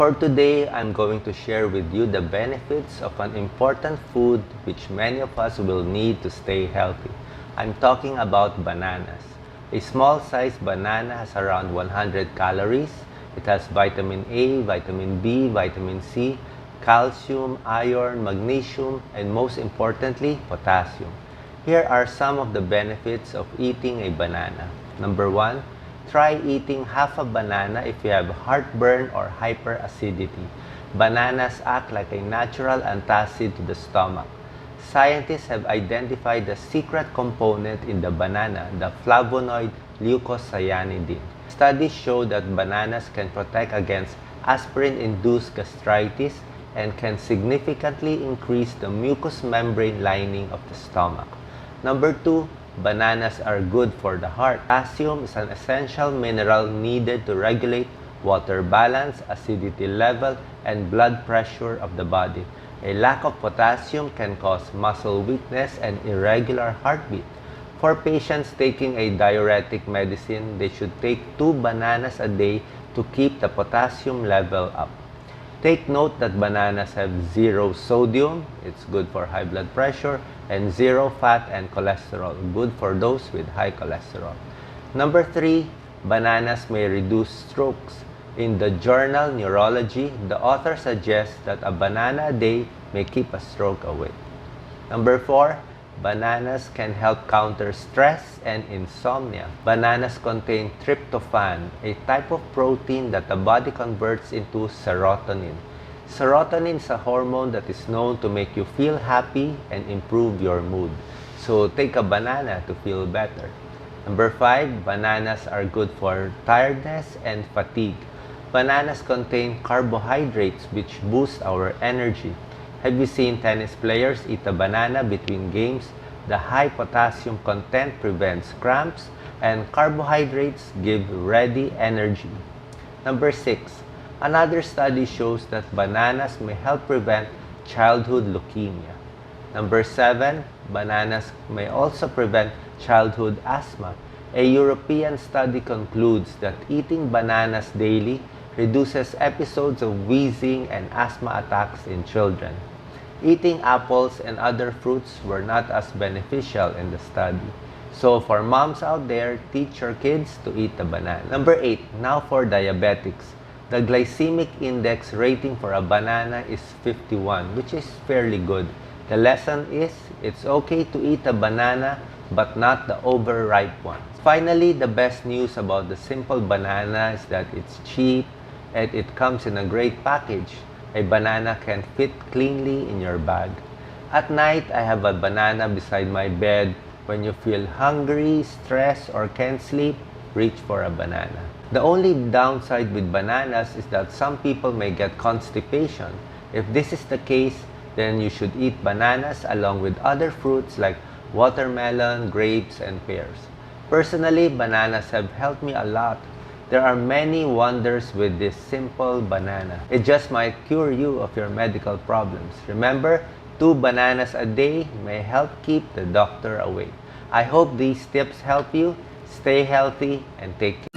For today, I'm going to share with you the benefits of an important food which many of us will need to stay healthy. I'm talking about bananas. A small-sized banana has around 100 calories. It has vitamin A, vitamin B, vitamin C, calcium, iron, magnesium, and most importantly, potassium. Here are some of the benefits of eating a banana. Number 1, try eating half a banana if you have heartburn or hyperacidity. Bananas act like a natural antacid to the stomach. Scientists have identified the secret component in the banana, the flavonoid leucocyanidin. Studies show that bananas can protect against aspirin-induced gastritis and can significantly increase the mucous membrane lining of the stomach. Number 2, bananas are good for the heart. Potassium is an essential mineral needed to regulate water balance, acidity level, and blood pressure of the body. A lack of potassium can cause muscle weakness and irregular heartbeat. For patients taking a diuretic medicine, they should take 2 bananas a day to keep the potassium level up. Take note that bananas have 0 sodium, it's good for high blood pressure, and 0 fat and cholesterol, good for those with high cholesterol. Number 3, bananas may reduce strokes. In the journal Neurology, the author suggests that a banana a day may keep a stroke away. Number 4, bananas can help counter stress and insomnia. Bananas contain tryptophan, a type of protein that the body converts into serotonin. Serotonin is a hormone that is known to make you feel happy and improve your mood. So take a banana to feel better. Number 5, bananas are good for tiredness and fatigue. Bananas contain carbohydrates which boost our energy. Have you seen tennis players eat a banana between games? The high potassium content prevents cramps, and carbohydrates give ready energy. Number 6, another study shows that bananas may help prevent childhood leukemia. Number 7, bananas may also prevent childhood asthma. A European study concludes that eating bananas daily reduces episodes of wheezing and asthma attacks in children. Eating apples and other fruits were not as beneficial in the study. So for moms out there, teach your kids to eat a banana. Number 8, now for diabetics. The glycemic index rating for a banana is 51, which is fairly good. The lesson is, it's okay to eat a banana, but not the overripe ones. Finally, the best news about the simple banana is that it's cheap and it comes in a great package. A banana can fit cleanly in your bag. At night, I have a banana beside my bed. When you feel hungry, stressed, or can't sleep, reach for a banana. The only downside with bananas is that some people may get constipation. If this is the case, then you should eat bananas along with other fruits like watermelon, grapes, and pears. Personally, bananas have helped me a lot. There are many wonders with this simple banana. It just might cure you of your medical problems. Remember, 2 bananas a day may help keep the doctor away. I hope these tips help you. Stay healthy and take care.